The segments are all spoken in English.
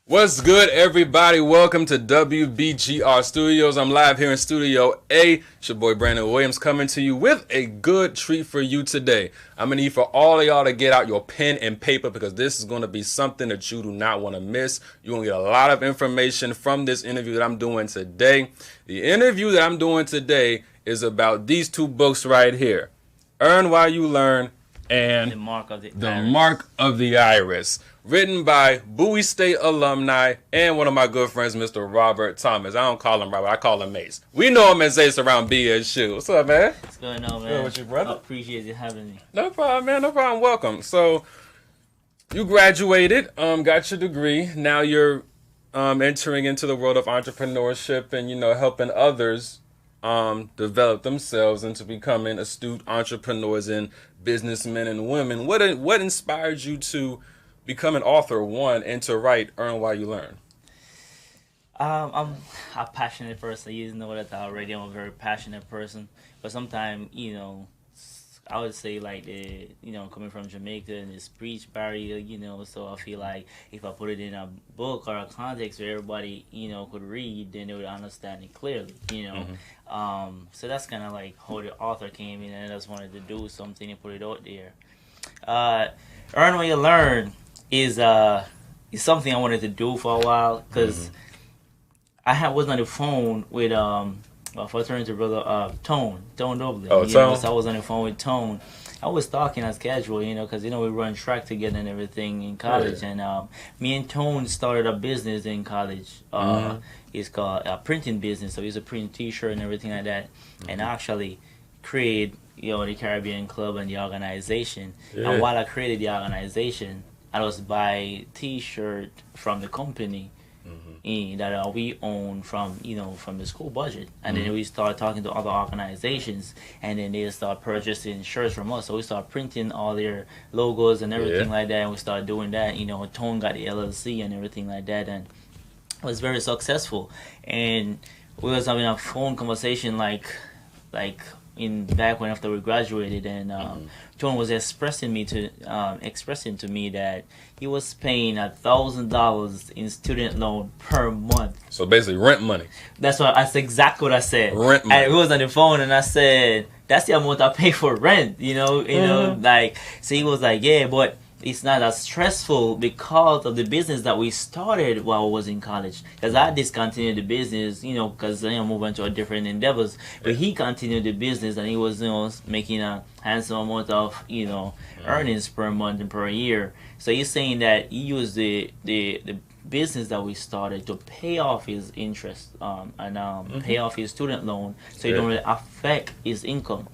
What's good, everybody? Welcome to WBGR Studios. I'm live here in Studio A. It's your boy Brandon Williams coming to you with a good treat for you today. I'm going to need for all of y'all to get out your pen and paper because this is going to be something that you do not want to miss. You're going to get a lot of information from this interview that I'm doing today. The interview that I'm doing today is about these two books right here, Earn While You Learn and The Mark of the Iris, written by Bowie State alumni and one of my good friends, Mr. Robert Thomas. I don't call him Robert, I call him Ace. We know him as Ace around BSU. What's up, man? What's going on, man? Good with you, brother? I appreciate you having me. No problem, man. No problem. Welcome. So, you graduated, got your degree. Now you're entering into the world of entrepreneurship and, helping others develop themselves into becoming astute entrepreneurs and businessmen and women. What inspired you to become an author, one, and to write Earn While You Learn? I'm a passionate person. You know that already. I'm a very passionate person. But sometimes, I would say like coming from Jamaica and the speech barrier, so I feel like if I put it in a book or a context where everybody, could read, then they would understand it clearly. So that's kind of like how the author came in, and I just wanted to do something and put it out there. Earn While You Learn is something I wanted to do for a while because was on the phone with fraternity brother Tone Dublin. Oh, So Tone. I was on the phone with Tone. I was talking as casual, because we run track together and everything in college, Yeah. and me and Tone started a business in college. It's called a printing business, so we used to print T-shirt and everything like that, and actually create the Caribbean Club and the organization. Yeah. And while I created the organization, I was buy T-shirt from the company that we own from from the school budget, and then we start talking to other organizations, and then they start purchasing shirts from us. So we start printing all their logos and everything Yeah. like that, and we start doing that. Tone got the LLC and everything like that, and it was very successful. And we was having a phone conversation like in back when after we graduated, and Tone was expressing to me that he was paying $1,000 in student loan per month. So basically, rent money. That's exactly what I said. Rent money. And we was on the phone, and I said, "That's the amount I pay for rent." Like, so he was like, "Yeah, but it's not as stressful because of the business that we started while I was in college. Because I discontinued the business, because moved on to a different endeavors. But he continued the business, and he was, making a handsome amount of, earnings per month and per year. So he's saying that he used the business that we started to pay off his interest and pay off his student loan, so it don't really affect his income.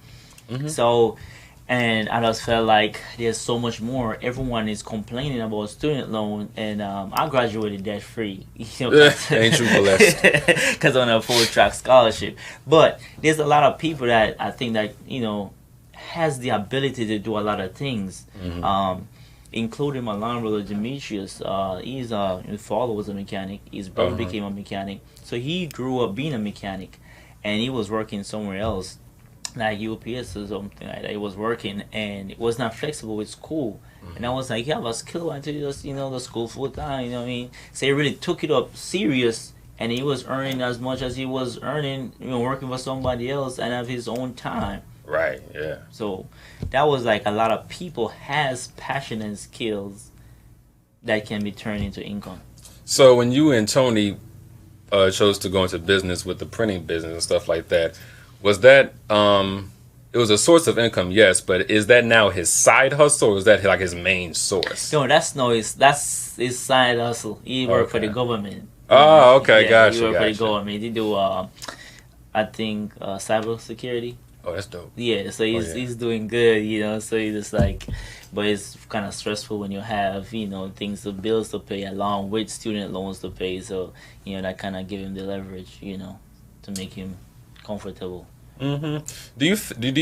So, and I just felt like there's so much more. Everyone is complaining about student loan, and I graduated debt free. Ain't you blessed? Because on a full track scholarship. But there's a lot of people that I think that has the ability to do a lot of things. Including my line brother Demetrius. His father was a mechanic. His brother became a mechanic. So he grew up being a mechanic, and he was working somewhere else, like UPS or something like that. He was working, and it was not flexible with school. And I was like, you have a skill, why don't you just the school full time? You know what I mean? So he really took it up serious, and he was earning as much as he was earning, working for somebody else and have his own time. Right. Yeah. So that was like a lot of people has passion and skills that can be turned into income. So when you and Tony chose to go into business with the printing business and stuff like that, was that it was a source of income, yes, but is that now his side hustle, or is that like his main source? No, that's his side hustle. He work for the government. Oh, okay, gotcha. He work for the Gotcha. government. He do I think cyber security. Oh, that's dope. Yeah, so he's doing good, so he's just like, but it's kind of stressful when you have, things to bills to pay along with student loans to pay, so, that kind of give him the leverage, to make him comfortable. Do you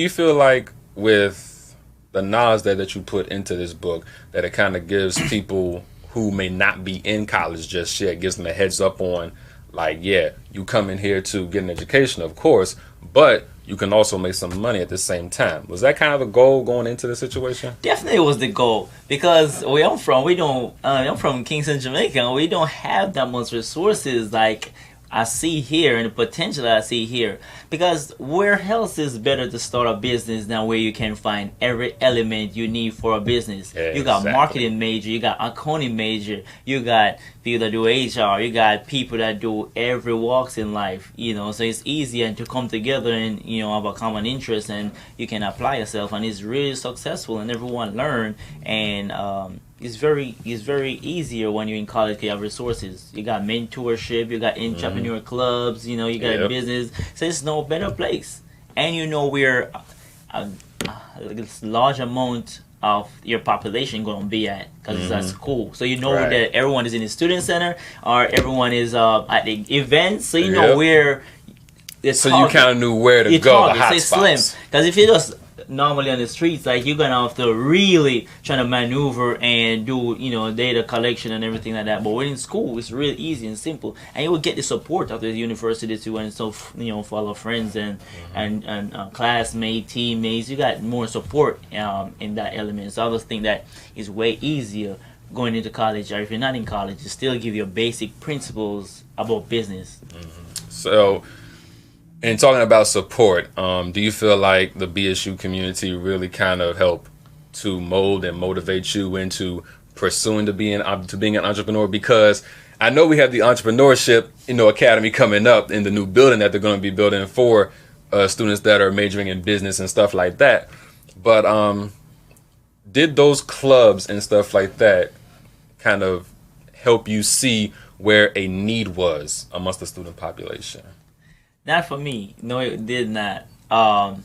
feel like with the knowledge that you put into this book that it kind of gives people who may not be in college just yet, gives them a heads up on, like, yeah, you come in here to get an education, of course, but you can also make some money at the same time. Was that kind of the goal going into the situation? Definitely was the goal, because where I'm from, we don't. I'm from Kingston, Jamaica. We don't have that much resources like I see here, and the potential that I see here. Because where else is better to start a business than where you can find every element you need for a business? Yeah, you got exactly. marketing major, you got accounting major, you got people that do HR, you got people that do every walks in life. So it's easier to come together and have a common interest, and you can apply yourself, and it's really successful, and everyone learn. And it's very easier when you're in college. You have resources. You got mentorship. You got entrepreneur clubs. You got a business. So it's no better place. And where a large amount of your population going to be at, because it's at school. So Right. that everyone is in the student center, or everyone is at the event. So you know where. So you kind of knew where to go. The hot it's spots. slim. Because if you just normally on the streets, like, you're gonna have to really try to maneuver and do data collection and everything like that. But when in school, it's really easy and simple, and you will get the support of the university too, and so for our friends and classmates, teammates, you got more support in that element. So I just think that is way easier going into college, or if you're not in college, it still give you basic principles about business. So, in talking about support, do you feel like the BSU community really kind of helped to mold and motivate you into pursuing to being an entrepreneur? Because I know we have the entrepreneurship academy coming up in the new building that they're going to be building for students that are majoring in business and stuff like that. But did those clubs and stuff like that kind of help you see where a need was amongst the student population? Not for me. No, it did not. I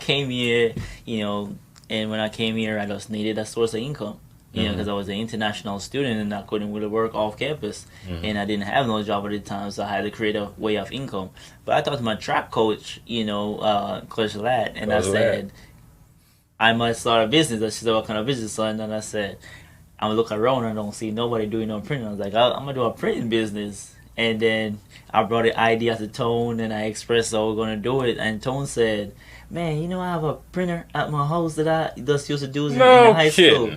came here, and when I came here, I just needed a source of income, because I was an international student and I couldn't really work off campus, and I didn't have no job at the time, so I had to create a way of income. But I talked to my track coach, Coach Ladd, and I said, I must start a business. I said, what kind of business, son? And I said, I'm gonna look around and I don't see nobody doing no printing. I was like, I'm gonna do a printing business. And then I brought the idea to Tone, and I expressed how we're gonna do it. And Tone said, "Man, I have a printer at my house that I just used to do in high school."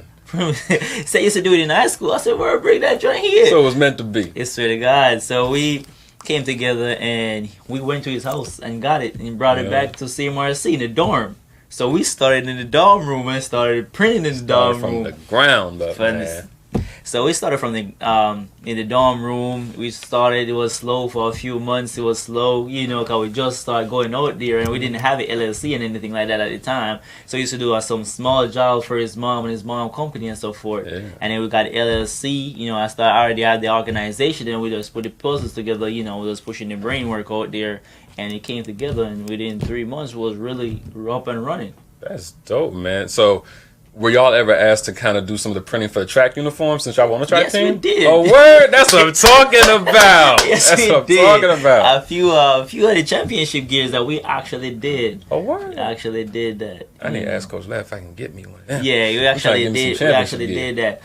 Say used to do it in high school. I said, "Well, bring that joint here." So it was meant to be. I swear to God. So we came together and we went to his house and got it and brought it back to CMRC in the dorm. So we started in the dorm room and started printing in the dorm room. From the ground up, man. So we started from the in the dorm room. It was slow for a few months. It was slow, because we just started going out there, and we didn't have an LLC and anything like that at the time. So we used to do some small jobs for his mom and his mom company and so forth. Yeah. And then we got LLC. I already had the organization, and we just put the puzzles together. We was pushing the brain work out there, and it came together. And within 3 months, was really up and running. That's dope, man. So, were y'all ever asked to kind of do some of the printing for the track uniforms since y'all won the track team? Yes, we did. Oh, word! That's what I'm talking about. Yes, That's what I'm did. talking about. A few of the championship gears that we actually did. Oh, word! We actually did that. I need to ask Coach Ladd if I can get me one of them. Yeah, we actually did. We actually did that.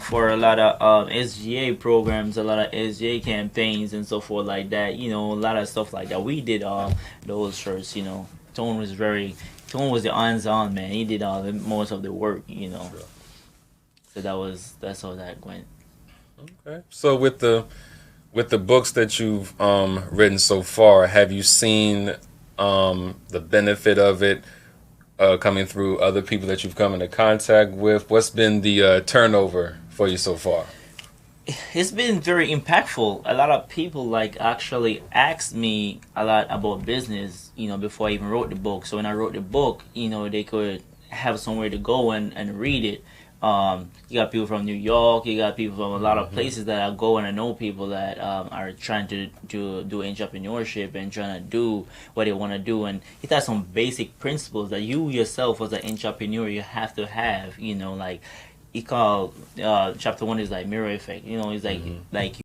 For a lot of SGA programs, a lot of SGA campaigns and so forth like that. A lot of stuff like that. We did those shirts. Tone was the hands-on man. He did most of the work, Sure. So that's how that went. Okay. So with the books that you've written so far, have you seen the benefit of it coming through other people that you've come into contact with? What's been the turnover for you so far? It's been very impactful. A lot of people actually asked me a lot about business, before I even wrote the book. So when I wrote the book, they could have somewhere to go and read it. You got people from New York, you got people from a lot of places that I go, and I know people that are trying to do entrepreneurship and trying to do what they want to do. And it has some basic principles that you yourself as an entrepreneur, you have to have, he called chapter 1 is like mirror effect. It's like